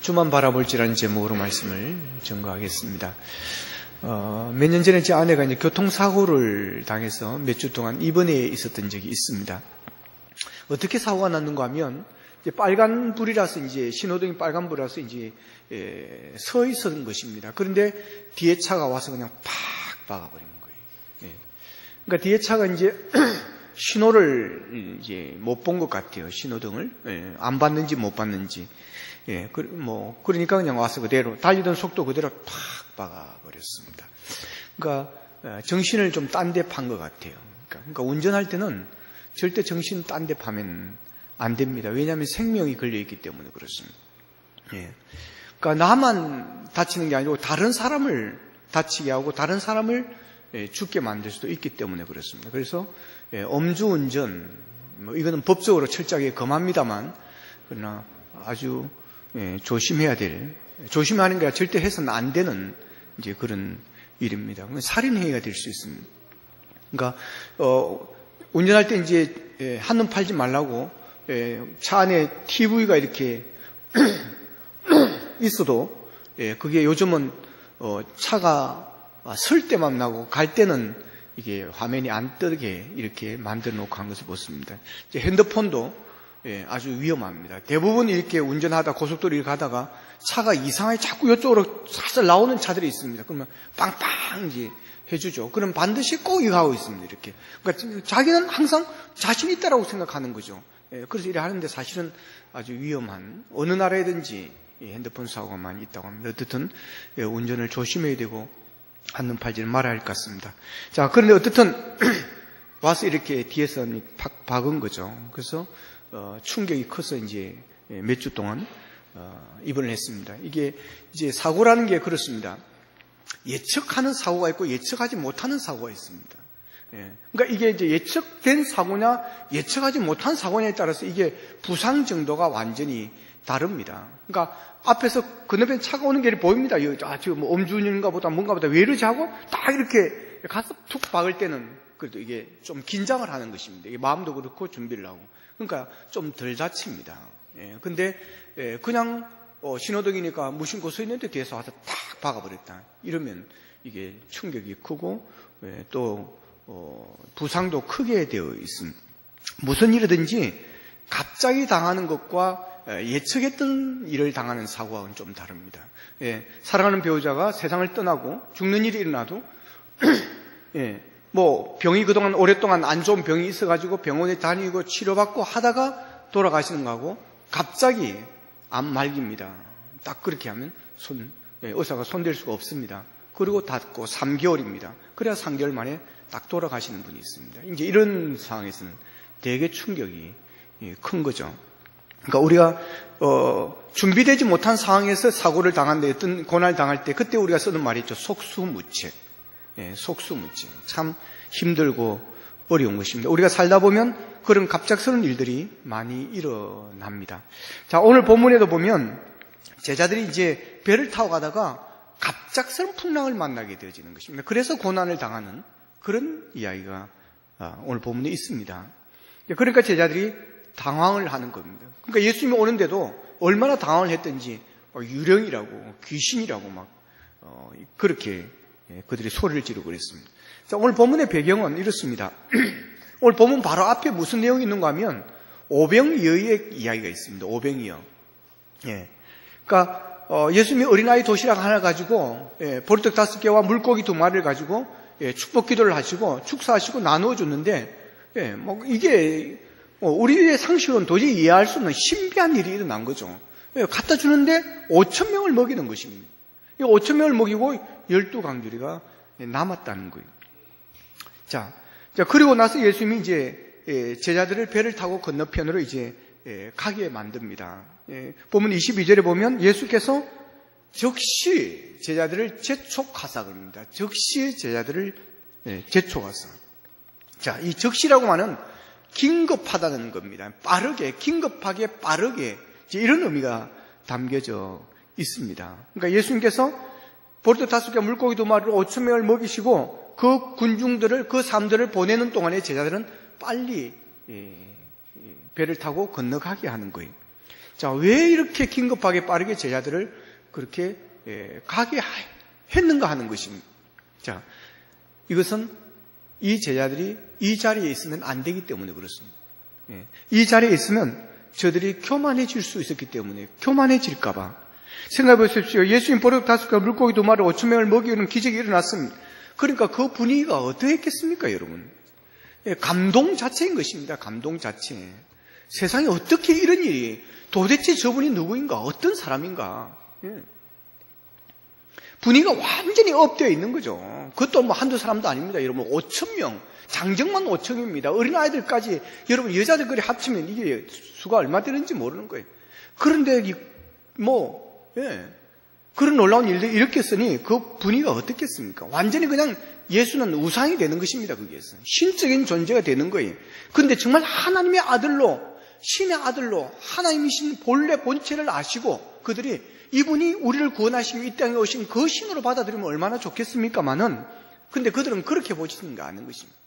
주만 바라볼지라는 제목으로 말씀을 전거하겠습니다. 몇 년 전에 제 아내가 이제 교통사고를 당해서 몇 주 동안 입원해 있었던 적이 있습니다. 어떻게 사고가 났는가 하면, 이제 빨간불이라서 이제 신호등이 빨간불이라서 이제 서 있었던 것입니다. 그런데 뒤에 차가 와서 그냥 팍 박아버린 거예요. 그러니까 뒤에 차가 이제 신호를 이제 못 본 것 같아요. 신호등을 안 봤는지 못 봤는지. 그러니까 그냥 와서 그대로 달리던 속도 그대로 팍 박아버렸습니다. 그러니까 정신을 좀 딴 데 판 것 같아요. 그러니까 운전할 때는 절대 정신 딴 데 파면 안 됩니다. 왜냐하면 생명이 걸려 있기 때문에 그렇습니다. 그러니까 나만 다치는 게 아니고 다른 사람을 다치게 하고 다른 사람을 죽게 만들 수도 있기 때문에 그렇습니다. 그래서 음주운전, 이거는 법적으로 철저하게 금합니다만, 그러나 아주 조심해야 될, 조심하는 게 절대 해서는 안 되는 이제 그런 일입니다. 살인행위가 될 수 있습니다. 그러니까 운전할 때 이제 한눈 팔지 말라고 차 안에 TV가 이렇게 있어도 그게 요즘은 차가 설 때만 나고 갈 때는 이게 화면이 안 뜨게 이렇게 만들어 놓고 한 것을 봤습니다. 이제 핸드폰도 아주 위험합니다. 대부분 이렇게 운전하다 고속도로 이렇게 가다가 차가 이상하게 자꾸 이쪽으로 살살 나오는 차들이 있습니다. 그러면 빵빵 이제 해주죠. 그럼 반드시 꼭 이거 하고 있습니다. 이렇게. 그러니까 자기는 항상 자신 있다라고 생각하는 거죠. 그래서 이래 하는데 사실은 아주 위험한 어느 나라에든지 핸드폰 사고가 많이 있다고 합니다. 어쨌든 운전을 조심해야 되고 한눈 팔지는 말아야 할 것 같습니다. 자, 그런데 어쨌든 와서 이렇게 뒤에서 팍 박은 거죠. 그래서 충격이 커서 이제 몇 주 동안 입원을 했습니다. 이게 이제 사고라는 게 그렇습니다. 예측하는 사고가 있고 예측하지 못하는 사고가 있습니다. 그러니까 이게 이제 예측된 사고냐 예측하지 못한 사고냐에 따라서 이게 부상 정도가 완전히 다릅니다. 그러니까 앞에서 건너편 차가 오는 게 보입니다. 지금 뭐 음주운전인가 보다 뭔가 보다 왜 이러지 하고 딱 이렇게 가서 툭 박을 때는 그래도 이게 좀 긴장을 하는 것입니다. 이게 마음도 그렇고 준비를 하고. 그러니까 좀 덜 다칩니다. 근데 그냥 신호등이니까 무심코 서 있는데 뒤에서 와서 탁 박아버렸다. 이러면 이게 충격이 크고 또 부상도 크게 되어 있습니다. 무슨 일이든지 갑자기 당하는 것과 예측했던 일을 당하는 사고와는 좀 다릅니다. 사랑하는 배우자가 세상을 떠나고 죽는 일이 일어나도 병이 그동안 오랫동안 안 좋은 병이 있어가지고 병원에 다니고 치료받고 하다가 돌아가시는 거하고 갑자기 암 말기입니다. 딱 그렇게 하면 의사가 손댈 수가 없습니다. 그리고 닫고 3개월입니다. 그래야 3개월 만에 딱 돌아가시는 분이 있습니다. 이제 이런 상황에서는 되게 충격이 큰 거죠. 그러니까 우리가 준비되지 못한 상황에서 사고를 당한데 어떤 고난을 당할 때 그때 우리가 쓰는 말이 있죠. 속수무책. 속수무책. 참 힘들고 어려운 것입니다. 우리가 살다 보면 그런 갑작스러운 일들이 많이 일어납니다. 자, 오늘 본문에도 보면 제자들이 이제 배를 타고 가다가 갑작스러운 풍랑을 만나게 되어지는 것입니다. 그래서 고난을 당하는 그런 이야기가 오늘 본문에 있습니다. 그러니까 제자들이 당황을 하는 겁니다. 그러니까 예수님이 오는데도 얼마나 당황을 했던지 유령이라고 귀신이라고 막 그렇게 그들이 소리를 지르고 그랬습니다. 자, 오늘 본문의 배경은 이렇습니다. 오늘 본문 바로 앞에 무슨 내용이 있는가 하면 오병이어의 이야기가 있습니다. 오병이어. 그러니까 예수님이 어린아이 도시락 하나 가지고 보리떡 5개와 물고기 2마리를 가지고 축복 기도를 하시고 축사하시고 나누어 줬는데 이게 우리의 상식으로는 도저히 이해할 수 없는 신비한 일이 일어난 거죠. 갖다 주는데 5,000명을 먹이는 것입니다. 5,000명을 먹이고 12강주리가 남았다는 거예요. 자, 그리고 나서 예수님이 이제 제자들을 배를 타고 건너편으로 이제 가게 만듭니다. 본문 22절에 보면 예수께서 즉시 제자들을 재촉하사 그럽니다. 즉시 제자들을 재촉하사. 자, 이 즉시라고 하는 긴급하다는 겁니다. 빠르게, 긴급하게, 빠르게 이런 의미가 담겨져 있습니다. 그러니까 예수님께서 보리떡 5개, 물고기 2마리로 5,000명을 먹이시고 그 군중들을, 그 사람들을 보내는 동안에 제자들은 빨리 배를 타고 건너가게 하는 거예요. 자, 왜 이렇게 긴급하게 빠르게 제자들을 그렇게 가게 했는가 하는 것입니다. 자, 이것은 이 제자들이 이 자리에 있으면 안 되기 때문에 그렇습니다. 이 자리에 있으면 저들이 교만해질 수 있었기 때문에, 교만해질까봐. 생각해 보십시오. 예수님 보력 5개, 물고기 2마리 5,000명을 먹이는 기적이 일어났습니다. 그러니까 그 분위기가 어떠했겠습니까, 여러분? 감동 자체인 것입니다. 감동 자체. 세상에 어떻게 이런 일이, 도대체 저분이 누구인가, 어떤 사람인가. 분위기가 완전히 업되어 있는 거죠. 그것도 뭐 한두 사람도 아닙니다. 여러분, 5,000명. 장정만 5,000명입니다. 어린아이들까지, 여러분, 여자들끼리 합치면 이게 수가 얼마 되는지 모르는 거예요. 그런데, 그런 놀라운 일들이 일으켰으니 그 분위기가 어떻겠습니까? 완전히 그냥 예수는 우상이 되는 것입니다, 거기에서. 신적인 존재가 되는 거예요. 그런데 정말 하나님의 아들로, 신의 아들로, 하나님이신 본래 본체를 아시고 그들이 이분이 우리를 구원하시고 이 땅에 오신 그 신으로 받아들이면 얼마나 좋겠습니까마는, 근데 그들은 그렇게 보지는 않는 것입니다.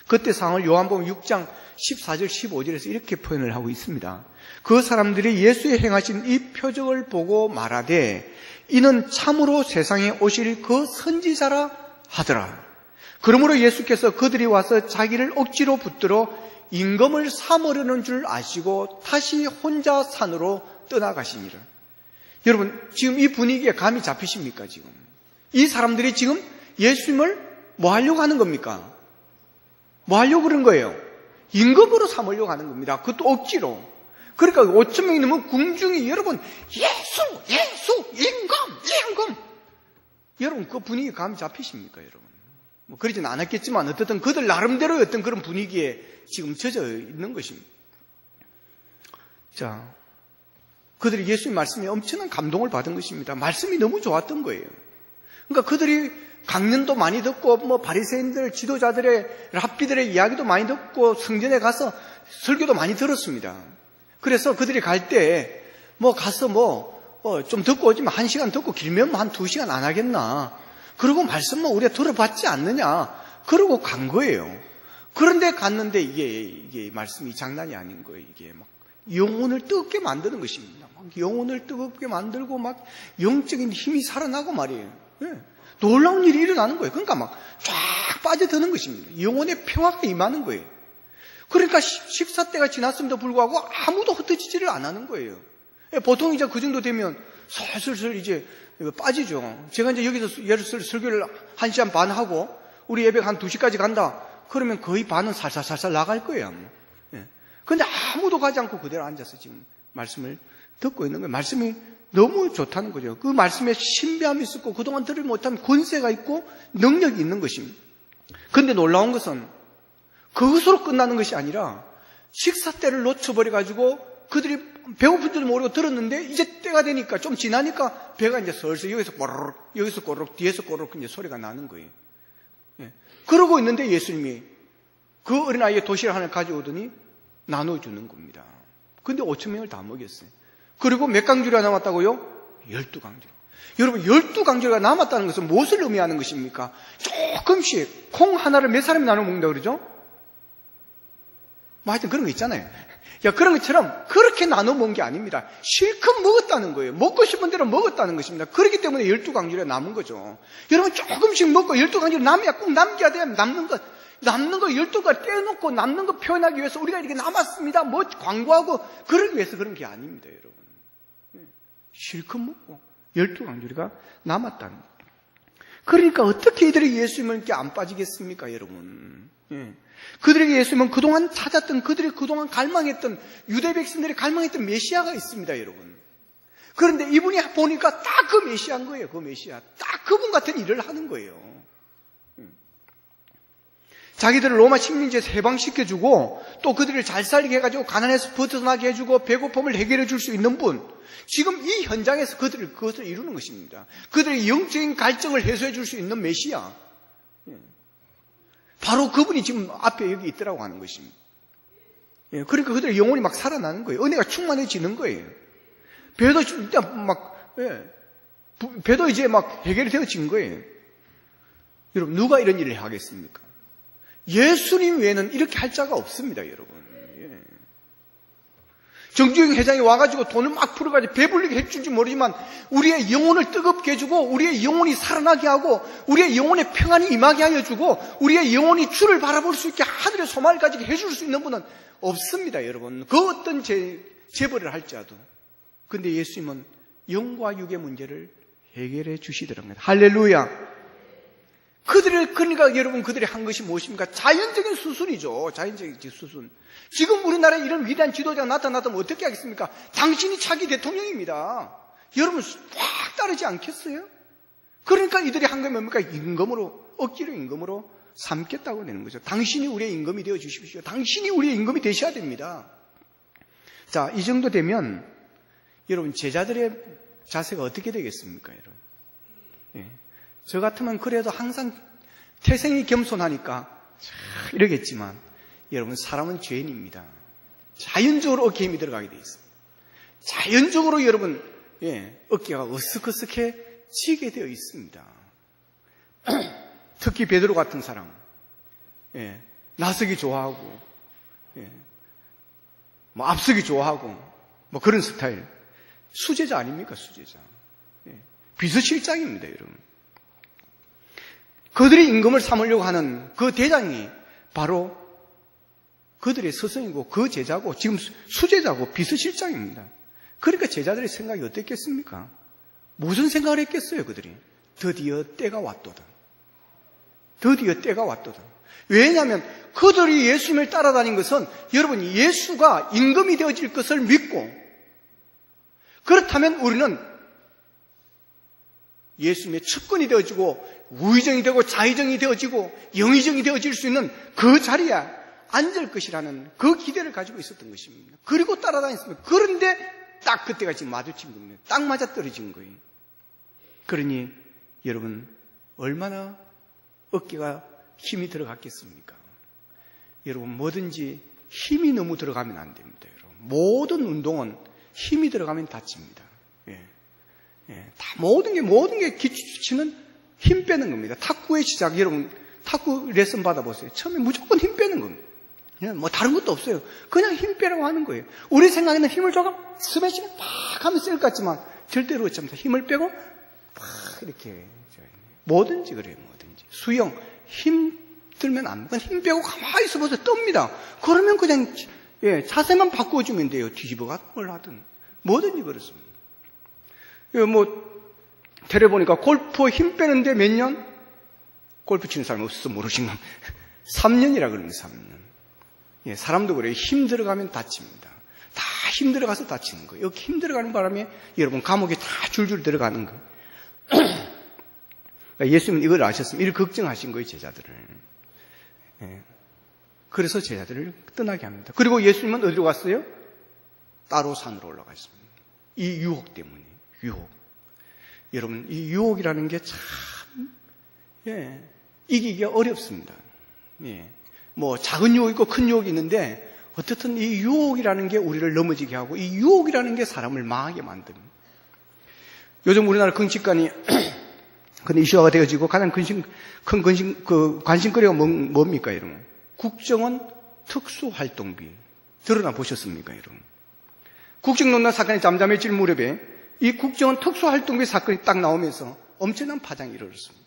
그때 상황을 요한복음 6장 14절 15절에서 이렇게 표현을 하고 있습니다. 그 사람들이 예수의 행하신 이 표적을 보고 말하되 이는 참으로 세상에 오실 그 선지자라 하더라. 그러므로 예수께서 그들이 와서 자기를 억지로 붙들어 임금을 삼으려는 줄 아시고 다시 혼자 산으로 떠나가시니라. 여러분, 지금 이 분위기에 감이 잡히십니까? 지금 이 사람들이 지금 예수님을 뭐 하려고 하는 겁니까? 뭐 하려고 그런 거예요? 임금으로 삼으려고 하는 겁니다. 그것도 억지로. 그러니까 5,000명이 넘으면 궁중이 여러분, 예수, 임금. 여러분, 그 분위기 감이 잡히십니까, 여러분? 뭐 그러진 않았겠지만 어쨌든 그들 나름대로의 어떤 그런 분위기에 지금 젖어 있는 것입니다. 자, 그들이 예수의 말씀에 엄청난 감동을 받은 것입니다. 말씀이 너무 좋았던 거예요. 그러니까 그들이 강연도 많이 듣고 바리새인들, 지도자들의 랍비들의 이야기도 많이 듣고 성전에 가서 설교도 많이 들었습니다. 그래서 그들이 갈 때 가서 좀 듣고 오지만 1시간 듣고 길면 한 2시간 안 하겠나. 그리고 말씀 우리가 들어봤지 않느냐. 그러고 간 거예요. 그런데 갔는데 이게 말씀이 장난이 아닌 거예요. 이게 영혼을 뜨겁게 만드는 것입니다. 영혼을 뜨겁게 만들고 영적인 힘이 살아나고 말이에요. 놀라운 일이 일어나는 거예요. 그러니까 쫙 빠져드는 것입니다. 영혼의 평화가 임하는 거예요. 그러니까 식사 때가 지났음에도 불구하고 아무도 흩어지지를 안 하는 거예요. 보통 이제 그 정도 되면 슬슬 이제 빠지죠. 제가 이제 여기서 예를 들어 설교를 1시간 반 하고 우리 예배가 한 2시까지 간다. 그러면 거의 반은 살살 나갈 거예요. 그런데 아무도 가지 않고 그대로 앉아서 지금 말씀을 듣고 있는 거예요. 말씀이 너무 좋다는 거죠. 그 말씀에 신비함이 있었고 그동안 들을 못한 권세가 있고 능력이 있는 것입니다. 그런데 놀라운 것은 그것으로 끝나는 것이 아니라 식사 때를 놓쳐버려가지고 그들이 배고픈 줄도 모르고 들었는데 이제 때가 되니까 좀 지나니까 배가 이제 슬슬 여기서 꼬르륵 여기서 꼬르륵 뒤에서 꼬르륵 이제 소리가 나는 거예요. 그러고 있는데 예수님이 그 어린아이의 도시락 하나 가져오더니 나눠주는 겁니다. 근데 5,000명을 다 먹였어요. 그리고 몇 강주리가 남았다고요? 12강주리. 여러분, 12강주리가 남았다는 것은 무엇을 의미하는 것입니까? 조금씩 콩 하나를 몇 사람이 나눠 먹는다고 그러죠? 하여튼 그런 거 있잖아요. 그런 것처럼 그렇게 나눠 먹은 게 아닙니다. 실컷 먹었다는 거예요. 먹고 싶은 대로 먹었다는 것입니다. 그렇기 때문에 12강주리가 남은 거죠. 여러분, 조금씩 먹고 12강주리 남아야 꼭 남겨야 돼요. 남는 거 12가지 떼어놓고 남는 거 표현하기 위해서 우리가 이렇게 남았습니다. 광고하고 그러기 위해서 그런 게 아닙니다, 여러분. 실컷 먹고 12강주리가 남았다는 거예요. 그러니까 어떻게 이들이 예수님을 이렇게 안 빠지겠습니까, 여러분? 그들에게 예수님은 그동안 찾았던, 그들이 그동안 갈망했던, 유대 백성들이 갈망했던 메시아가 있습니다, 여러분. 그런데 이분이 보니까 딱 그 메시아인 거예요, 그 메시아. 딱 그분 같은 일을 하는 거예요. 자기들을 로마 식민지에서 해방시켜주고 또 그들을 잘 살게 해가지고 가난에서 벗어나게 해주고 배고픔을 해결해 줄 수 있는 분, 지금 이 현장에서 그것을 이루는 것입니다. 그들의 영적인 갈증을 해소해 줄 수 있는 메시아, 바로 그분이 지금 앞에 여기 있더라고 하는 것입니다. 그러니까 그들의 영혼이 살아나는 거예요. 은혜가 충만해지는 거예요. 배도 진짜 배도 이제 해결이 되어진 거예요. 여러분, 누가 이런 일을 하겠습니까? 예수님 외에는 이렇게 할 자가 없습니다, 여러분. 정주영 회장이 와가지고 돈을 막 풀어가지고 배불리게 해줄지 모르지만 우리의 영혼을 뜨겁게 해주고 우리의 영혼이 살아나게 하고 우리의 영혼에 평안이 임하게 하여 주고 우리의 영혼이 주를 바라볼 수 있게 하늘의 소망을 가지게 해줄 수 있는 분은 없습니다, 여러분. 그 어떤 재벌을 할지라도. 근데 예수님은 영과 육의 문제를 해결해 주시더랍니다. 할렐루야. 그러니까 여러분, 그들이 한 것이 무엇입니까? 자연적인 수순이죠. 자연적인 수순. 지금 우리나라에 이런 위대한 지도자가 나타났다면 어떻게 하겠습니까? 당신이 차기 대통령입니다. 여러분, 확 따르지 않겠어요? 그러니까 이들이 한 게 뭡니까? 임금으로, 억지로 임금으로 삼겠다고 되는 거죠. 당신이 우리의 임금이 되어 주십시오. 당신이 우리의 임금이 되셔야 됩니다. 자, 이 정도 되면 여러분, 제자들의 자세가 어떻게 되겠습니까, 여러분? 예. 저 같으면 그래도 항상 태생이 겸손하니까 이러겠지만, 여러분, 사람은 죄인입니다. 자연적으로 어깨에 힘이 들어가게 돼 있습니다. 자연적으로 여러분, 어깨가 으쓱으쓱해지게 되어 있습니다. 특히 베드로 같은 사람, 나서기 좋아하고, 뭐 앞서기 좋아하고, 뭐 그런 스타일. 수제자 아닙니까, 수제자. 비서실장입니다, 여러분. 그들이 임금을 삼으려고 하는 그 대장이 바로 그들의 스승이고 그 제자고 지금 수제자고 비서실장입니다. 그러니까 제자들의 생각이 어땠겠습니까? 무슨 생각을 했겠어요, 그들이? 드디어 때가 왔도다. 드디어 때가 왔도다. 왜냐하면 그들이 예수님을 따라다닌 것은 여러분, 예수가 임금이 되어질 것을 믿고, 그렇다면 우리는 예수님의 측근이 되어지고 우의정이 되고 자의정이 되어지고 영의정이 되어질 수 있는 그 자리에 앉을 것이라는 그 기대를 가지고 있었던 것입니다. 그리고 따라다녔습니다. 그런데 딱 그때가 지금 마주친 겁니다. 딱 맞아떨어진 거예요. 그러니 여러분, 얼마나 어깨가 힘이 들어갔겠습니까? 여러분, 뭐든지 힘이 너무 들어가면 안 됩니다. 여러분, 모든 운동은 힘이 들어가면 다칩니다. 다 모든 게 기초치는 힘 빼는 겁니다. 탁구의 시작, 여러분, 탁구 레슨 받아보세요. 처음에 무조건 힘 빼는 겁니다. 뭐 다른 것도 없어요. 그냥 힘 빼라고 하는 거예요. 우리 생각에는 힘을 조금 스매싱 팍 하면 쓸 것 같지만 절대로 그렇지 않습니다. 힘을 빼고 팍 이렇게. 뭐든지 그래요, 뭐든지. 수영, 힘 들면 안 돼. 힘 빼고 가만히 있어보세요. 뜹니다. 그러면 그냥 자세만 바꿔주면 돼요. 뒤집어가 뭘 하든. 뭐든지 그렇습니다. 뭐 테레 보니까 골프 힘 빼는데 몇 년? 골프 치는 사람 없어서 모르지만 3년이라 그럽니다. 3년. 사람도 그래요. 힘 들어가면 다칩니다. 다 힘 들어가서 다치는 거예요. 여기 힘 들어가는 바람에 여러분 감옥에 다 줄줄 들어가는 거예요. 그러니까 예수님은 이걸 아셨으면 이를 걱정하신 거예요, 제자들을. 그래서 제자들을 떠나게 합니다. 그리고 예수님은 어디로 갔어요? 따로 산으로 올라갔습니다. 이 유혹 때문에. 유혹. 여러분, 이 유혹이라는 게 참, 이기기가 어렵습니다. 뭐, 작은 유혹이 있고 큰 유혹이 있는데, 어쨌든 이 유혹이라는 게 우리를 넘어지게 하고, 이 유혹이라는 게 사람을 망하게 만듭니다. 요즘 우리나라 정치권이, 근데 이슈화가 되어지고 가장 큰 관심거리가 뭡니까, 여러분? 국정원 특수활동비. 드러나 보셨습니까, 여러분? 국정농단 사건이 잠잠해질 무렵에 이 국정원 특수활동비 사건이 딱 나오면서 엄청난 파장이 일어났습니다.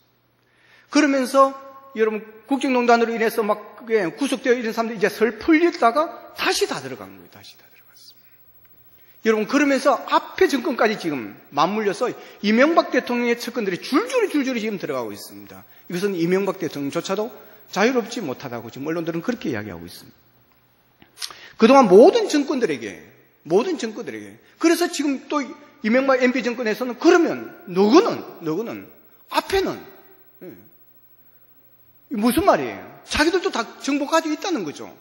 그러면서 여러분, 국정농단으로 인해서 막 구속되어 있는 사람들이 이제 설 풀리다가 다시 다 들어간 거예요. 다시 다 들어갔습니다. 여러분, 그러면서 앞에 정권까지 지금 맞물려서 이명박 대통령의 측근들이 줄줄이 지금 들어가고 있습니다. 이것은 이명박 대통령조차도 자유롭지 못하다고 지금 언론들은 그렇게 이야기하고 있습니다. 그동안 모든 정권들에게 그래서 지금 또 이명박 MB 정권에서는 그러면 너구는 앞에는 무슨 말이에요? 자기들도 다 정보 가지고 있다는 거죠.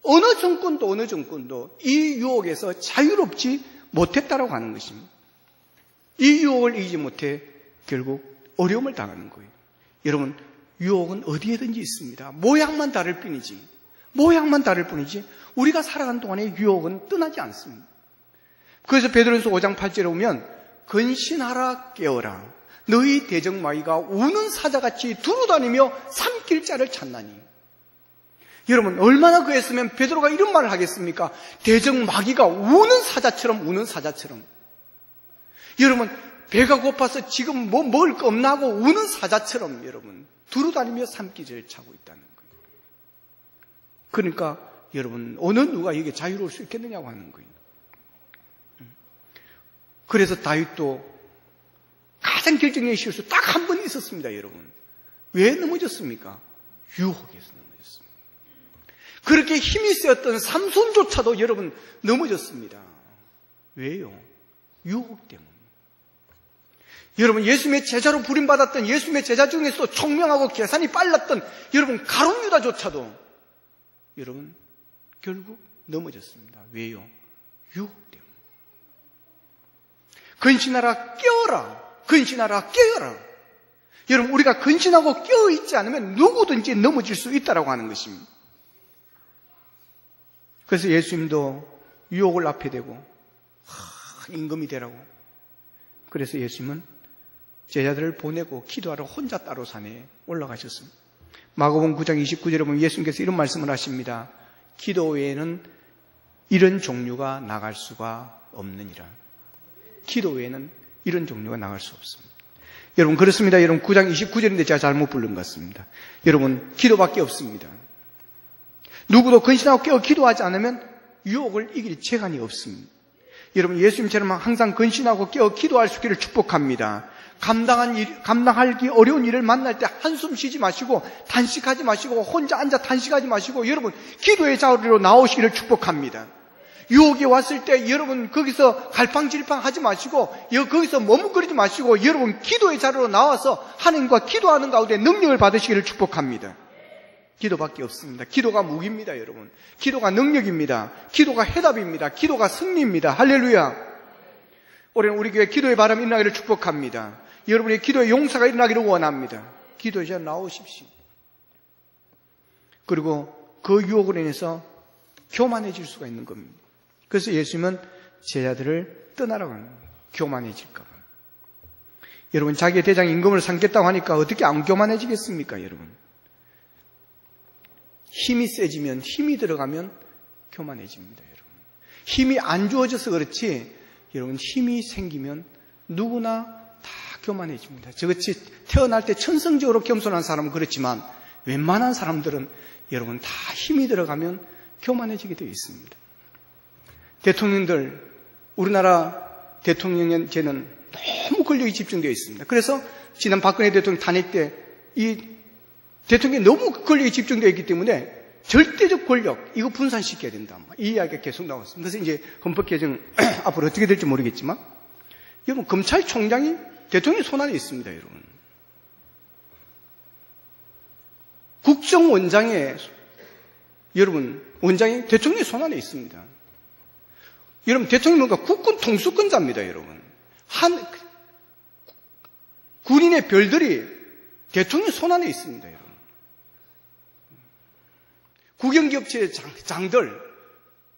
어느 정권도 이 유혹에서 자유롭지 못했다라고 하는 것입니다. 이 유혹을 이기지 못해 결국 어려움을 당하는 거예요. 여러분, 유혹은 어디에든지 있습니다. 모양만 다를 뿐이지 우리가 살아가는 동안에 유혹은 떠나지 않습니다. 그래서 베드로전서 5장 8절에 보면 근신하라 깨어라 너희 대적마귀가 우는 사자같이 두루다니며 삼킬 자를 찾나니. 여러분, 얼마나 그랬으면 베드로가 이런 말을 하겠습니까? 대적마귀가 우는 사자처럼 우는 사자처럼. 여러분, 배가 고파서 지금 뭐 먹을 거 없나 하고 우는 사자처럼 여러분 두루다니며 산기질을 차고 있다는 거예요. 그러니까 여러분, 어느 누가 이게 자유로울 수 있겠느냐고 하는 거예요. 그래서 다윗도 가장 결정적인 실수 딱 한 번 있었습니다, 여러분. 왜 넘어졌습니까? 유혹에서 넘어졌습니다. 그렇게 힘이 세었던 삼손조차도 여러분 넘어졌습니다. 왜요? 유혹 때문에. 여러분, 예수님의 제자로 부림받았던 예수님의 제자 중에서 총명하고 계산이 빨랐던 여러분 가룟 유다조차도 여러분 결국 넘어졌습니다. 왜요? 유혹 때문에. 근신하라, 깨어라. 근신하라, 깨어라. 여러분, 우리가 근신하고 깨어있지 않으면 누구든지 넘어질 수 있다고 하는 것입니다. 그래서 예수님도 유혹을 앞에 대고 임금이 되라고. 그래서 예수님은 제자들을 보내고 기도하러 혼자 따로 산에 올라가셨습니다. 마가복음 9장 29절에 보면 예수님께서 이런 말씀을 하십니다. 기도 외에는 이런 종류가 나갈 수가 없느니라. 기도 외에는 이런 종류가 나갈 수 없습니다. 여러분, 그렇습니다. 여러분, 9장 29절인데 제가 잘못 부른 것 같습니다. 여러분, 기도밖에 없습니다. 누구도 근신하고 깨어 기도하지 않으면 유혹을 이길 재간이 없습니다. 여러분, 예수님처럼 항상 근신하고 깨어 기도할 수 있기를 축복합니다. 감당하기 어려운 일을 만날 때 한숨 쉬지 마시고 단식하지 마시고 혼자 앉아 단식하지 마시고 여러분 기도의 자리로 나오시기를 축복합니다. 유혹이 왔을 때 여러분 거기서 갈팡질팡 하지 마시고 거기서 머뭇거리지 마시고 여러분 기도의 자리로 나와서 하나님과 기도하는 가운데 능력을 받으시기를 축복합니다. 기도밖에 없습니다. 기도가 무기입니다, 여러분. 기도가 능력입니다. 기도가 해답입니다. 기도가 승리입니다. 할렐루야. 올해는 우리 교회 기도의 바람이 일어나기를 축복합니다. 여러분의 기도의 용사가 일어나기를 원합니다. 기도에 나오십시오. 그리고 그 유혹으로 인해서 교만해질 수가 있는 겁니다. 그래서 예수님은 제자들을 떠나라고 하는 거예요. 교만해질까 봐. 여러분, 자기의 대장 임금을 삼겠다고 하니까 어떻게 안 교만해지겠습니까, 여러분? 힘이 세지면, 힘이 들어가면 교만해집니다, 여러분. 힘이 안 주어져서 그렇지, 여러분, 힘이 생기면 누구나 다 교만해집니다. 저같이 태어날 때 천성적으로 겸손한 사람은 그렇지만 웬만한 사람들은 여러분 다 힘이 들어가면 교만해지게 되어 있습니다. 대통령들, 우리나라 대통령제는 너무 권력이 집중되어 있습니다. 그래서 지난 박근혜 대통령 탄핵 때 이 대통령이 너무 권력이 집중되어 있기 때문에 절대적 권력, 이거 분산시켜야 된다. 이 이야기가 계속 나왔습니다. 그래서 이제 헌법 개정 앞으로 어떻게 될지 모르겠지만 여러분, 검찰총장이 대통령의 손안에 있습니다, 여러분. 국정원장의 여러분, 원장이 대통령의 손안에 있습니다. 여러분, 대통령은 뭔가 국군 통수권자입니다, 여러분. 군인의 별들이 대통령의 손안에 있습니다, 여러분. 국영기업체의 장들,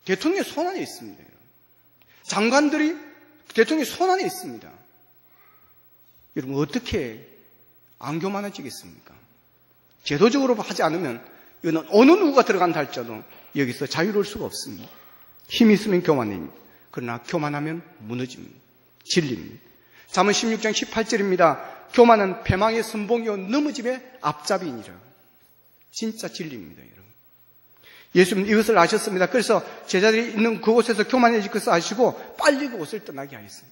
대통령의 손안에 있습니다, 여러분. 장관들이 대통령의 손안에 있습니다. 여러분, 어떻게 안 교만해지겠습니까? 제도적으로 하지 않으면 이거는 어느 누구가 들어간다 할지라도 여기서 자유로울 수가 없습니다. 힘이 있으면 교만입니다. 그러나 교만하면 무너집니다. 진리입니다. 잠언 16장 18절입니다. 교만은 패망의 선봉이요 넘어짐의 앞잡이니라. 진짜 진리입니다, 여러분. 예수님은 이것을 아셨습니다. 그래서 제자들이 있는 그곳에서 교만해질 것을 아시고 빨리 그곳을 떠나게 하였어요.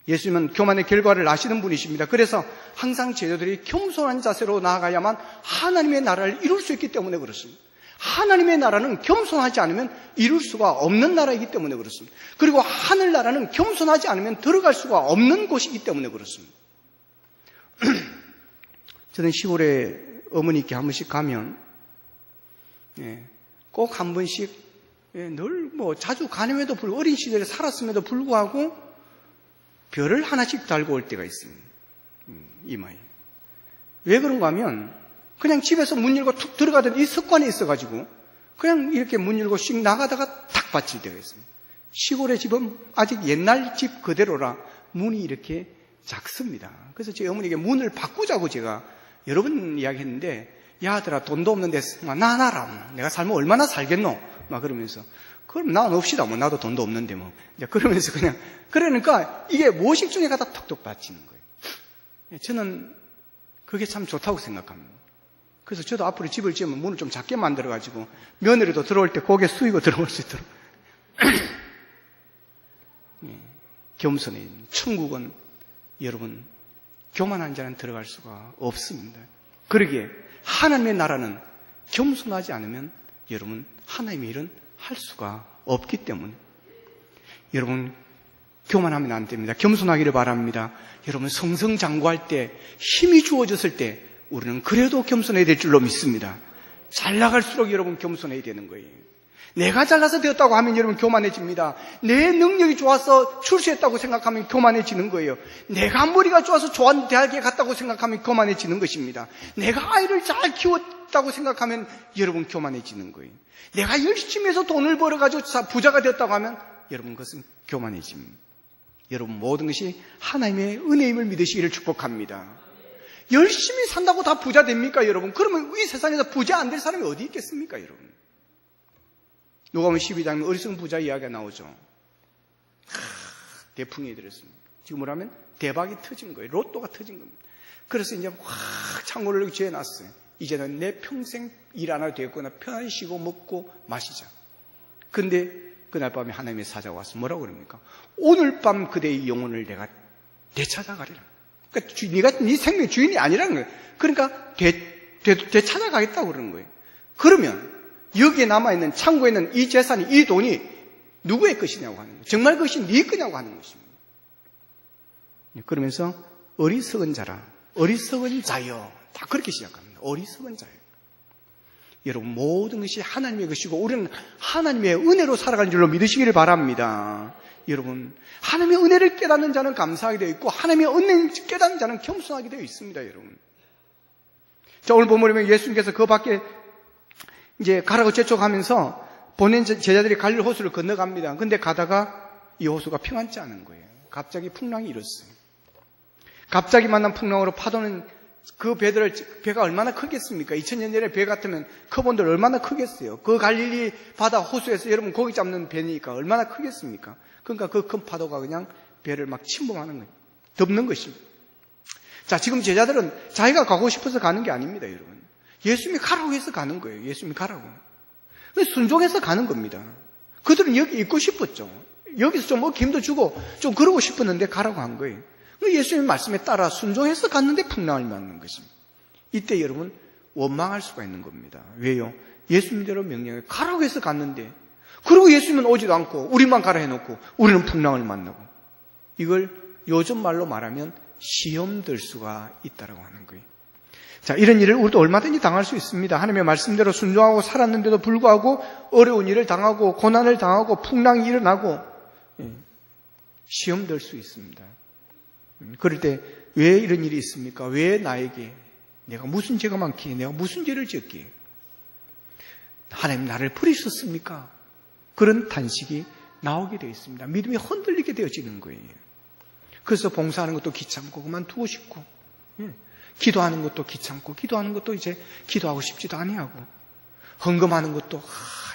예수님은 교만의 결과를 아시는 분이십니다. 그래서 항상 제자들이 겸손한 자세로 나아가야만 하나님의 나라를 이룰 수 있기 때문에 그렇습니다. 하나님의 나라는 겸손하지 않으면 이룰 수가 없는 나라이기 때문에 그렇습니다. 그리고 하늘나라는 겸손하지 않으면 들어갈 수가 없는 곳이기 때문에 그렇습니다. 저는 시골에 어머니께 한 번씩 가면 꼭 한 번씩 늘 자주 가늠에도 불구하고 어린 시절에 살았음에도 불구하고 별을 하나씩 달고 올 때가 있습니다. 이마에. 왜 그런가 하면 그냥 집에서 문 열고 툭 들어가던 이 습관이 있어가지고 그냥 이렇게 문 열고 씩 나가다가 탁 받칠 때가 있습니다. 시골의 집은 아직 옛날 집 그대로라 문이 이렇게 작습니다. 그래서 제 어머니에게 문을 바꾸자고 제가 여러 번 이야기했는데 야, 아들아, 돈도 없는데, 나라. 내가 살면 얼마나 살겠노? 막 그러면서. 그럼 난 없이다. 뭐, 나도 돈도 없는데, 뭐. 이제 그러면서 그냥. 그러니까 이게 무의식 중에 가다 톡톡 받치는 거예요. 저는 그게 참 좋다고 생각합니다. 그래서 저도 앞으로 집을 지으면 문을 좀 작게 만들어가지고, 며느리도 들어올 때 고개 숙이고 들어올 수 있도록. 겸손해. 천국은 여러분, 교만한 자는 들어갈 수가 없습니다. 그러기에 하나님의 나라는 겸손하지 않으면 여러분 하나님의 일은 할 수가 없기 때문에 여러분 교만하면 안 됩니다. 겸손하기를 바랍니다. 여러분 성성장구할 때 힘이 주어졌을 때 우리는 그래도 겸손해야 될 줄로 믿습니다. 잘 나갈수록 여러분 겸손해야 되는 거예요. 내가 잘나서 되었다고 하면 여러분 교만해집니다. 내 능력이 좋아서 출세했다고 생각하면 교만해지는 거예요. 내가 머리가 좋아서 좋은 대학에 갔다고 생각하면 교만해지는 것입니다. 내가 아이를 잘 키웠다고 생각하면 여러분 교만해지는 거예요. 내가 열심히 해서 돈을 벌어가지고 부자가 되었다고 하면 여러분 그것은 교만해집니다. 여러분 모든 것이 하나님의 은혜임을 믿으시기를 축복합니다. 열심히 산다고 다 부자 됩니까 여러분? 그러면 이 세상에서 부자 안 될 사람이 어디 있겠습니까 여러분? 누가복음 12장에 어리석은 부자 이야기가 나오죠. 대풍이 들었습니다. 지금 뭐라면 대박이 터진 거예요. 로또가 터진 겁니다. 그래서 이제 확 창고를 여기 지어놨어요. 이제는 내 평생 일 안 해도 되겠구나. 편안히 쉬고 먹고 마시자. 근데 그날 밤에 하나님의 사자가 와서 뭐라고 그럽니까? 오늘 밤 그대의 영혼을 내가 되찾아가리라. 그러니까 네가 네 생명의 주인이 아니라는 거예요. 그러니까 되찾아가겠다고 그러는 거예요. 그러면 여기에 남아있는 창고에 있는 이 재산이, 이 돈이 누구의 것이냐고 하는 거예요. 정말 그것이 네 거냐고 하는 것입니다. 그러면서 어리석은 자라, 어리석은 자여, 다 그렇게 시작합니다. 어리석은 자여. 여러분 모든 것이 하나님의 것이고 우리는 하나님의 은혜로 살아가는 줄로 믿으시기를 바랍니다. 여러분 하나님의 은혜를 깨닫는 자는 감사하게 되어 있고 하나님의 은혜를 깨닫는 자는 겸손하게 되어 있습니다. 여러분 자, 오늘 본문에 예수님께서 그 밖에 이제 가라고 재촉하면서 보낸 제자들이 갈릴 호수를 건너갑니다. 근데 가다가 이 호수가 평안치 않은 거예요. 갑자기 풍랑이 일었어요. 갑자기 만난 풍랑으로 파도는 그 배가 얼마나 크겠습니까? 2000년 전에 배 같으면 커본들 얼마나 크겠어요? 그 갈릴리 바다 호수에서 여러분 고기 잡는 배니까 얼마나 크겠습니까? 그러니까 그 큰 파도가 그냥 배를 막 침범하는 거예요. 덮는 것입니다. 자, 지금 제자들은 자기가 가고 싶어서 가는 게 아닙니다, 여러분. 예수님이 가라고 해서 가는 거예요. 예수님이 가라고. 순종해서 가는 겁니다. 그들은 여기 있고 싶었죠. 여기서 좀 힘도 주고 좀 그러고 싶었는데 가라고 한 거예요. 예수님의 말씀에 따라 순종해서 갔는데 풍랑을 맞는 것입니다. 이때 여러분 원망할 수가 있는 겁니다. 왜요? 예수님대로 명령해 가라고 해서 갔는데 그리고 예수님은 오지도 않고 우리만 가라 해놓고 우리는 풍랑을 만나고 이걸 요즘 말로 말하면 시험 들 수가 있다라고 하는 거예요. 자, 이런 일을 우리도 얼마든지 당할 수 있습니다. 하나님의 말씀대로 순종하고 살았는데도 불구하고 어려운 일을 당하고 고난을 당하고 풍랑이 일어나고 시험 들 수 있습니다. 그럴 때 왜 이런 일이 있습니까? 왜 나에게 내가 무슨 죄가 많기에 내가 무슨 죄를 지었기에 하나님 나를 버리셨습니까? 그런 탄식이 나오게 되어 있습니다. 믿음이 흔들리게 되어지는 거예요. 그래서 봉사하는 것도 귀찮고 그만두고 싶고 기도하는 것도 귀찮고 기도하는 것도 이제 기도하고 싶지도 아니하고 헌금하는 것도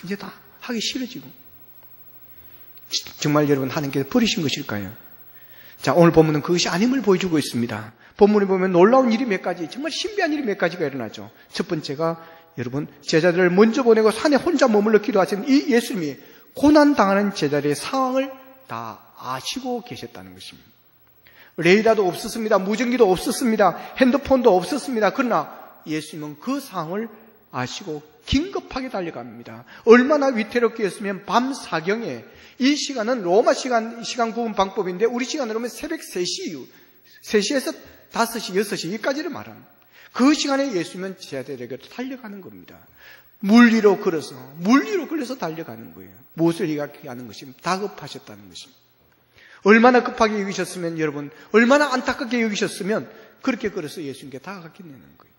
이제 다 하기 싫어지고 정말 여러분 하나님께서 버리신 것일까요? 자, 오늘 본문은 그것이 아님을 보여주고 있습니다. 본문에 보면 놀라운 일이 몇 가지, 정말 신비한 일이 몇 가지가 일어나죠. 첫 번째가 여러분 제자들을 먼저 보내고 산에 혼자 머물러 기도하시는 이 예수님이 고난당하는 제자들의 상황을 다 아시고 계셨다는 것입니다. 레이더도 없었습니다. 무전기도 없었습니다. 핸드폰도 없었습니다. 그러나 예수님은 그 상황을 아시고 긴급하게 달려갑니다. 얼마나 위태롭게 했으면 밤 4경에 이 시간은 로마 시간 구분 방법인데 우리 시간으로 하면 새벽 3시, 3시에서 5시, 6시 여기까지를 말합니다. 그 시간에 예수님은 제자들에게 달려가는 겁니다. 물 위로 걸어서 달려가는 거예요. 무엇을 이야기하는 것입니다. 다급하셨다는 것입니다. 얼마나 급하게 여기셨으면 여러분, 얼마나 안타깝게 여기셨으면 그렇게 걸어서 예수님께 다가갔겠냐는 거예요.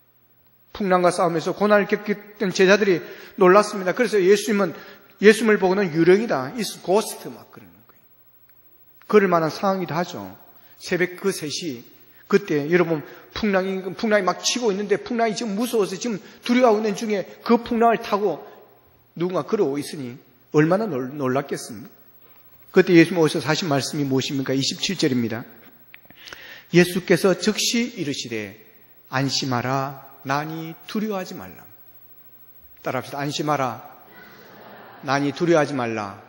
풍랑과 싸우면서 고난을 겪었던 제자들이 놀랐습니다. 그래서 예수님을 보고는 유령이다. It's ghost 막 그러는 거예요. 그럴 만한 상황이기도 하죠. 새벽 그 3시. 그때 여러분 풍랑이 막 치고 있는데 풍랑이 지금 무서워서 지금 두려워하고 있는 중에 그 풍랑을 타고 누군가 걸어오고 있으니 얼마나 놀랐겠습니까? 그때 예수님 오셔서 하신 말씀이 무엇입니까? 27절입니다. 예수께서 즉시 이르시되 안심하라 나니 두려워하지 말라. 따라합시다. 안심하라 나니 두려워하지 말라.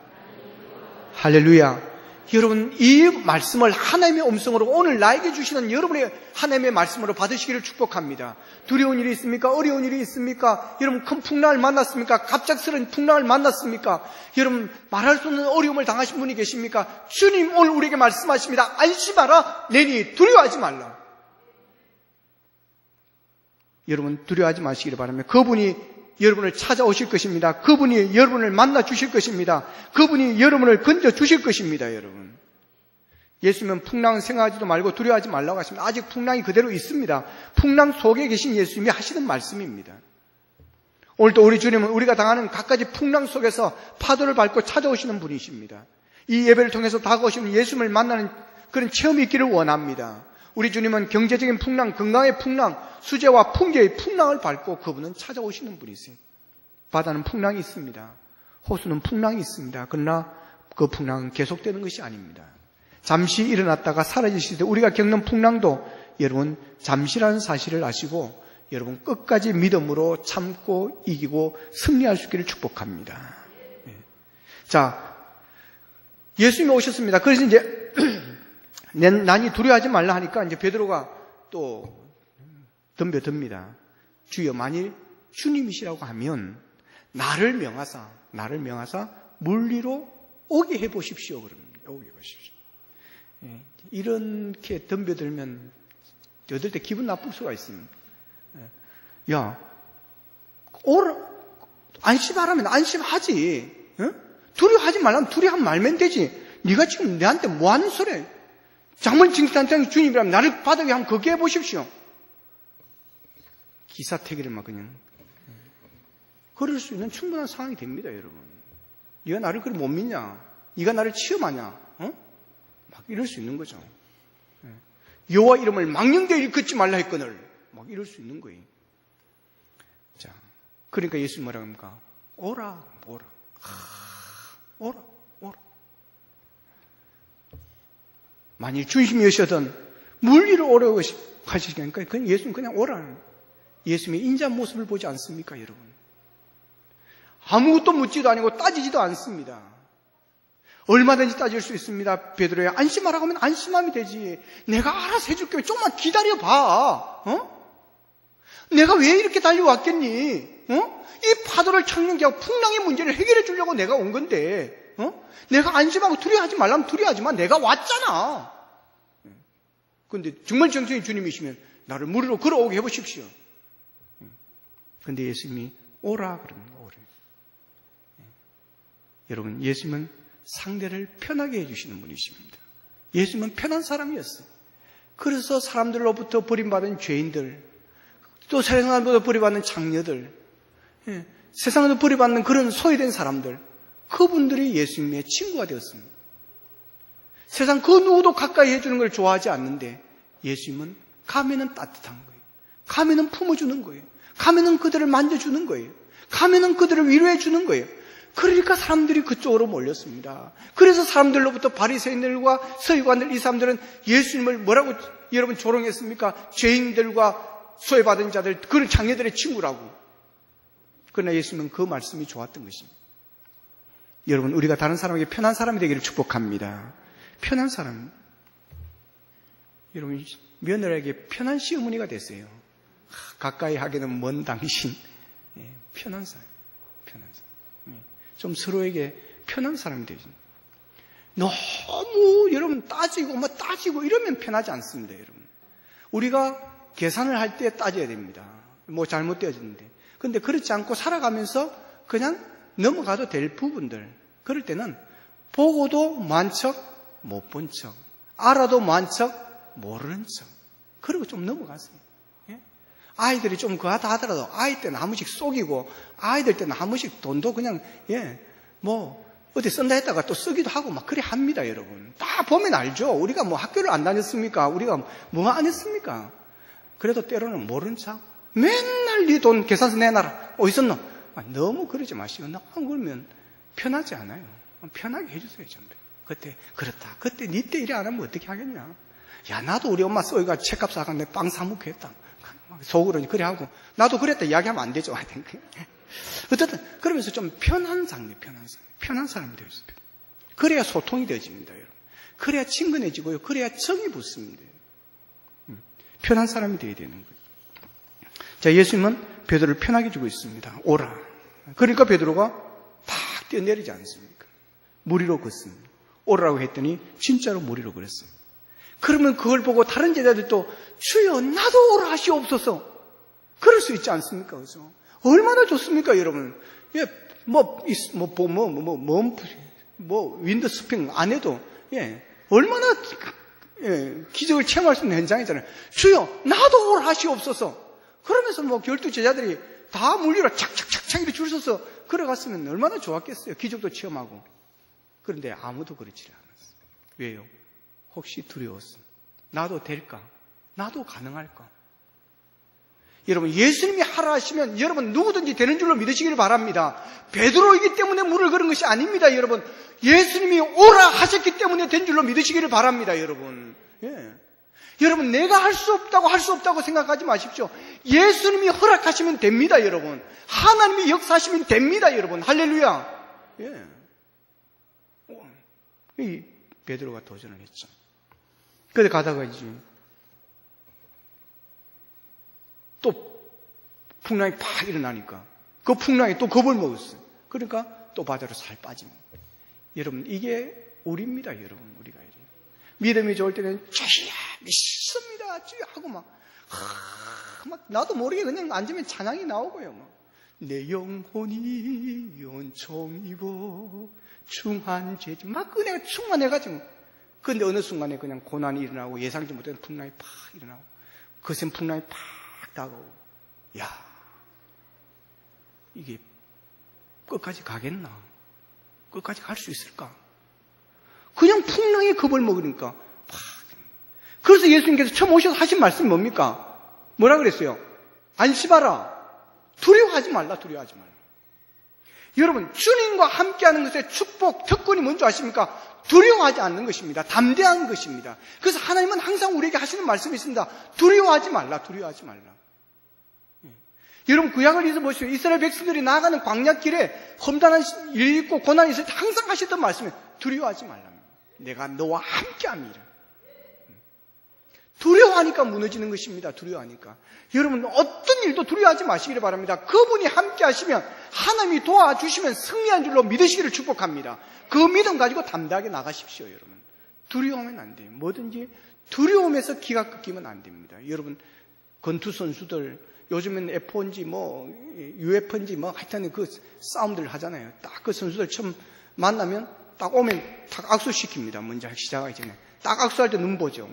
할렐루야. 여러분 이 말씀을 하나님의 음성으로 오늘 나에게 주시는 여러분의 하나님의 말씀으로 받으시기를 축복합니다. 두려운 일이 있습니까? 어려운 일이 있습니까? 여러분 큰 풍랑을 만났습니까? 갑작스러운 풍랑을 만났습니까? 여러분 말할 수 없는 어려움을 당하신 분이 계십니까? 주님 오늘 우리에게 말씀하십니다. 안심하라 내니 두려워하지 말라. 여러분 두려워하지 마시기를 바랍니다. 그분이 여러분을 찾아오실 것입니다. 그분이 여러분을 만나 주실 것입니다. 그분이 여러분을 건져 주실 것입니다. 여러분 예수님은 풍랑은 생각하지도 말고 두려워하지 말라고 하십니다. 아직 풍랑이 그대로 있습니다. 풍랑 속에 계신 예수님이 하시는 말씀입니다. 오늘도 우리 주님은 우리가 당하는 각가지 풍랑 속에서 파도를 밟고 찾아오시는 분이십니다. 이 예배를 통해서 다가오시는 예수님을 만나는 그런 체험이 있기를 원합니다. 우리 주님은 경제적인 풍랑, 건강의 풍랑, 수재와 풍계의 풍랑을 밟고 그분은 찾아오시는 분이세요. 바다는 풍랑이 있습니다. 호수는 풍랑이 있습니다. 그러나 그 풍랑은 계속되는 것이 아닙니다. 잠시 일어났다가 사라지실 때 우리가 겪는 풍랑도 여러분 잠시라는 사실을 아시고 여러분 끝까지 믿음으로 참고 이기고 승리할 수 있기를 축복합니다. 자, 예수님이 오셨습니다. 그래서 이제 난이 두려워하지 말라 하니까 이제 베드로가 또 덤벼듭니다. 주여 만일 주님이시라고 하면 나를 명하사 물 위로 오게 해보십시오. 그럽니다. 오게 해보십시오. 이렇게 덤벼들면 저들 때 기분 나쁠 수가 있습니다. 야, 안심하라면 안심하지. 두려워하지 말라면 두려워하면 말면 되지. 네가 지금 내한테 뭐 하는 소리야? 장문 징탄탕 주님이라면 나를 바닥에 한번 걷게 해보십시오. 기사태기를 막 그냥 그럴 수 있는 충분한 상황이 됩니다. 여러분 네가 나를 그렇게 못 믿냐? 네가 나를 취험하냐? 막 이럴 수 있는 거죠. 여호와 이름을 망령되이 걷지 말라 했거늘 막 이럴 수 있는 거예요. 자, 그러니까 예수님 뭐라고 합니까? 오라. 만일 중심이셨던 물 위로 오라고 하시니까 예수님 그냥 오라는 예수님의 인자한 모습을 보지 않습니까, 여러분? 아무것도 묻지도 아니고 따지지도 않습니다. 얼마든지 따질 수 있습니다. 베드로야 안심하라고 하면 안심하면 되지. 내가 알아서 해줄게. 조금만 기다려봐. 내가 왜 이렇게 달려왔겠니? 이 파도를 쳤는 게 아니고 풍랑의 문제를 해결해 주려고 내가 온 건데 내가 안심하고 두려워하지 말라면 두려워하지만 내가 왔잖아. 그런데 정말 정성이 주님이시면 나를 물 위로 걸어오게 해보십시오. 그런데 예수님이 오라 그럽니다. 오라. 여러분 예수님은 상대를 편하게 해주시는 분이십니다. 예수님은 편한 사람이었어요. 그래서 사람들로부터 버림받은 죄인들, 또 세상으로부터 버림받는 장녀들, 세상으로부터 버림받는 그런 소외된 사람들, 그분들이 예수님의 친구가 되었습니다. 세상 그 누구도 가까이 해주는 걸 좋아하지 않는데 예수님은 가면은 따뜻한 거예요. 가면은 품어주는 거예요. 가면은 그들을 만져주는 거예요. 가면은 그들을 위로해 주는 거예요. 그러니까 사람들이 그쪽으로 몰렸습니다. 그래서 사람들로부터 바리새인들과 서기관들 이 사람들은 예수님을 뭐라고 여러분 조롱했습니까? 죄인들과 소외받은 자들, 그런 장녀들의 친구라고. 그러나 예수님은 그 말씀이 좋았던 것입니다. 여러분 우리가 다른 사람에게 편한 사람이 되기를 축복합니다. 편한 사람. 여러분 며느리에게 편한 시어머니가 되세요. 가까이 하기는 먼 당신. 편한 사람. 좀 서로에게 편한 사람이 되죠. 너무 여러분 따지고 이러면 편하지 않습니다. 여러분 우리가 계산을 할 때 따져야 됩니다. 뭐 잘못되어졌는데 근데 그렇지 않고 살아가면서 그냥 넘어가도 될 부분들 그럴 때는 보고도 뭐한 척 못 본 척 알아도 뭐한 척 모르는 척 그러고 좀 넘어가세요. 아이들이 좀 그하다 하더라도 아이 때는 한 번씩 속이고 아이들 때는 한 번씩 돈도 그냥 어디 쓴다 했다가 또 쓰기도 하고 막 그래 합니다, 여러분. 다 보면 알죠. 우리가 뭐 학교를 안 다녔습니까? 우리가 뭐 안 했습니까? 그래도 때로는 모른 척 맨날 네 돈 계산서 내놔라. 어디 있었노? 너무 그러지 마시고. 나 그러면 편하지 않아요. 편하게 해주세요, 전부. 그때 그렇다. 그때 네 때 일이 안 하면 어떻게 하겠냐? 야, 나도 우리 엄마 써이가 책값 사가 내 빵 사 먹고 했다. 속으로 그래 하고 나도 그랬다 이야기하면 안 되죠. 어쨌든 그러면서 좀 편한 사람이 편한 사람이 되어주세요. 그래야 소통이 되어집니다, 여러분. 그래야 친근해지고요. 그래야 정이 붙습니다. 편한 사람이 되어야 되는 거예요. 자, 예수님은 베드로를 편하게 주고 있습니다. 오라. 그러니까 베드로가 탁 뛰어내리지 않습니까? 물 위로 걷습니다. 오라고 했더니 진짜로 물 위로 걸었어요. 그러면 그걸 보고 다른 제자들도 주여 나도 오라 하시옵소서. 그럴 수 있지 않습니까? 그래서 얼마나 좋습니까, 여러분? 예, 윈드 스핑 안 해도, 예, 얼마나, 예, 기적을 체험할 수 있는 현장이잖아요. 주여, 나도 오라 하시옵소서. 그러면서 12 제자들이 다 물리러 착착착착 이렇게 줄 서서 걸어갔으면 얼마나 좋았겠어요. 기적도 체험하고. 그런데 아무도 그렇지 않았어요. 왜요? 혹시 두려웠어. 나도 될까? 나도 가능할까? 여러분, 예수님이 하라 하시면 여러분 누구든지 되는 줄로 믿으시기를 바랍니다. 베드로이기 때문에 물을 걸은 것이 아닙니다, 여러분. 예수님이 오라 하셨기 때문에 된 줄로 믿으시기를 바랍니다, 여러분. 예. 여러분, 내가 할 수 없다고 생각하지 마십시오. 예수님이 허락하시면 됩니다, 여러분. 하나님이 역사하시면 됩니다, 여러분. 할렐루야. 예. 이 베드로가 도전을 했죠. 그런데 가다가 이제 또 풍랑이 팍 일어나니까 그 풍랑이 또 겁을 먹었어요. 그러니까 또 바다로 살 빠집니다. 여러분, 이게 우리입니다, 여러분. 우리가 이래. 믿음이 좋을 때는 주여 믿습니다 주여 하고 막 나도 모르게 그냥 앉으면 찬양이 나오고요. 내 영혼이 연총이고 충한 죄지 막 은혜가 충만해가지고. 그런데 어느 순간에 그냥 고난이 일어나고 예상치 못한 풍랑이 팍 일어나고 거센 풍랑이 팍 다가오고, 야, 이게 끝까지 가겠나? 끝까지 갈 수 있을까? 그냥 풍랑에 겁을 먹으니까 팍. 그래서 예수님께서 처음 오셔서 하신 말씀이 뭡니까? 뭐라 그랬어요? 안심하라. 두려워하지 말라. 두려워하지 말라. 여러분, 주님과 함께하는 것의 축복, 특권이 뭔지 아십니까? 두려워하지 않는 것입니다. 담대한 것입니다. 그래서 하나님은 항상 우리에게 하시는 말씀이 있습니다. 두려워하지 말라. 두려워하지 말라. 여러분, 구약을 잊어 보시오. 이스라엘 백성들이 나아가는 광야길에 험난한 일 있고 고난이 있을 때 항상 하셨던 말씀이 두려워하지 말라. 내가 너와 함께함이라. 두려워하니까 무너지는 것입니다. 두려워하니까. 여러분, 어떤 일도 두려워하지 마시기를 바랍니다. 그분이 함께 하시면, 하나님이 도와주시면 승리한 줄로 믿으시기를 축복합니다. 그 믿음 가지고 담대하게 나가십시오, 여러분. 두려워하면 안 돼요. 뭐든지 두려움에서 기가 끊기면 안 됩니다. 여러분, 권투 선수들, 요즘엔 F1인지 UF인지 하여튼 그 싸움들 하잖아요. 딱 그 선수들 처음 만나면 딱 오면 딱 악수시킵니다. 먼저 시작하기 전에. 딱 악수할 때 눈 보죠.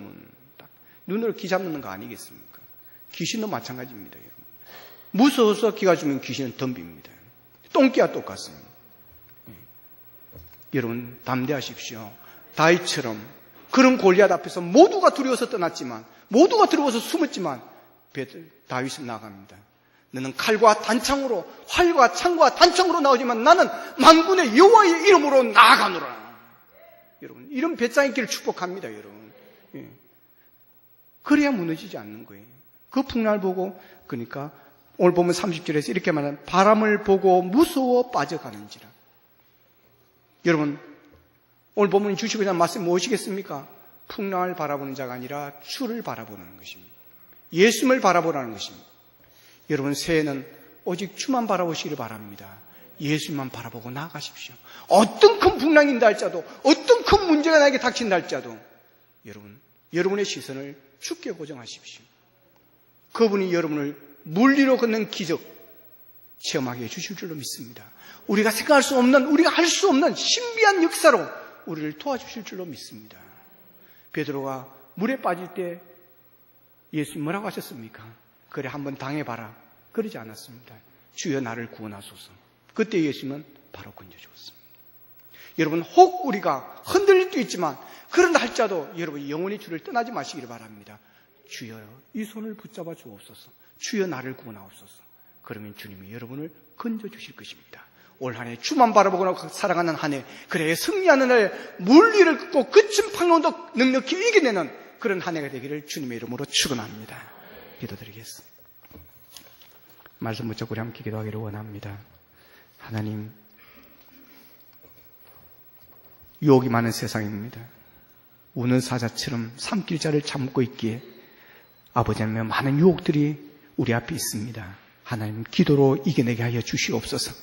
딱 눈으로 기 잡는 거 아니겠습니까? 귀신도 마찬가지입니다, 여러분. 무서워서 기가 주면 귀신은 덤빕니다. 똥기와 똑같습니다. 여러분, 담대하십시오. 다윗처럼 그런 골리앗 앞에서 모두가 두려워서 떠났지만, 모두가 두려워서 숨었지만 다윗은 나갑니다. 너는 칼과 단창으로, 활과 창과 단창으로 나오지만 나는 만군의 여호와의 이름으로 나아가노라. 여러분, 이런 배짱 있기를 축복합니다, 여러분. 예. 그래야 무너지지 않는 거예요. 그 풍랑을 보고, 그러니까 오늘 보면 30절에서 이렇게 말하는, 바람을 보고 무서워 빠져가는지라. 여러분, 오늘 보면 주시고 있는 말씀 무엇이겠습니까? 풍랑을 바라보는 자가 아니라 주를 바라보는 것입니다. 예수님을 바라보라는 것입니다. 여러분, 새해는 오직 주만 바라보시기를 바랍니다. 예수님만 바라보고 나아가십시오. 어떤 큰 풍랑인다 할지라도, 어떤 큰 문제가 나에게 닥친다 할지라도, 여러분의 시선을 주께 고정하십시오. 그분이 여러분을 물리로 걷는 기적 체험하게 해주실 줄로 믿습니다. 우리가 생각할 수 없는, 우리가 할 수 없는 신비한 역사로 우리를 도와주실 줄로 믿습니다. 베드로가 물에 빠질 때 예수님 뭐라고 하셨습니까? 그래, 한번 당해봐라. 그러지 않았습니다. 주여 나를 구원하소서. 그때 예수님은 바로 건져주었습니다. 여러분, 혹 우리가 흔들릴 수 있지만 그런 할지라도 여러분 영원히 주를 떠나지 마시기를 바랍니다. 주여 이 손을 붙잡아 주옵소서. 주여 나를 구원하옵소서. 그러면 주님이 여러분을 건져주실 것입니다. 올 한 해 주만 바라보고 살아가는 한 해, 그래 승리하는 날 물리를 긋고 끝은 평론도 넉넉히 이겨내는 그런 한 해가 되기를 주님의 이름으로 축원합니다. 기도드리겠습니다. 말씀 붙잡고 우리 함께 기도하기를 원합니다. 하나님, 유혹이 많은 세상입니다. 우는 사자처럼 삼킬 자를 참고 있기에 아버지 하나님, 많은 유혹들이 우리 앞에 있습니다. 하나님, 기도로 이겨내게 하여 주시옵소서.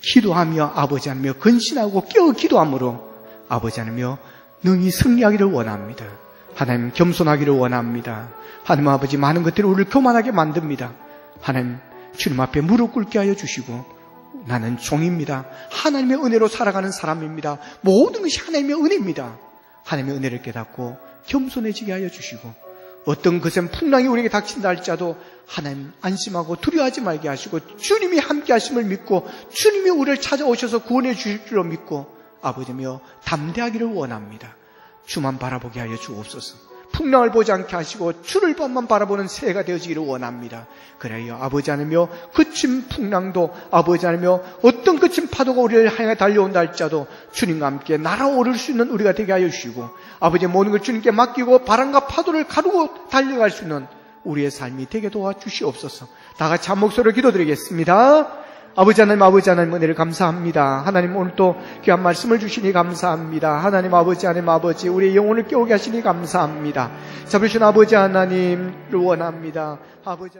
기도하며 아버지 하나님 근신하고 깨어 기도함으로 아버지 하나님 능히 승리하기를 원합니다. 하나님, 겸손하기를 원합니다. 하나님 아버지, 많은 것들이 우리를 교만하게 만듭니다. 하나님, 주님 앞에 무릎 꿇게 하여 주시고, 나는 종입니다. 하나님의 은혜로 살아가는 사람입니다. 모든 것이 하나님의 은혜입니다. 하나님의 은혜를 깨닫고 겸손해지게 하여 주시고, 어떤 것은 풍랑이 우리에게 닥친다 할지라도 하나님 안심하고 두려워하지 말게 하시고, 주님이 함께 하심을 믿고 주님이 우리를 찾아오셔서 구원해 주실 줄로 믿고 아버지며 담대하기를 원합니다. 주만 바라보게 하여 주옵소서. 풍랑을 보지 않게 하시고 주를 밤만 바라보는 새해가 되어지기를 원합니다. 그래요 아버지 하나며 그친 풍랑도 아버지 하나며 어떤 그친 파도가 우리를 향해 달려온다 할지라도 주님과 함께 날아오를 수 있는 우리가 되게 하여 주시고, 아버지의 모든 걸 주님께 맡기고 바람과 파도를 가르고 달려갈 수 있는 우리의 삶이 되게 도와주시옵소서. 다 같이 한 목소리로 기도드리겠습니다. 아버지 하나님 은혜를 감사합니다. 하나님, 오늘 또 귀한 말씀을 주시니 감사합니다. 하나님 아버지 우리의 영혼을 깨우게 하시니 감사합니다. 잡으신 아버지 하나님을 원합니다. 아버지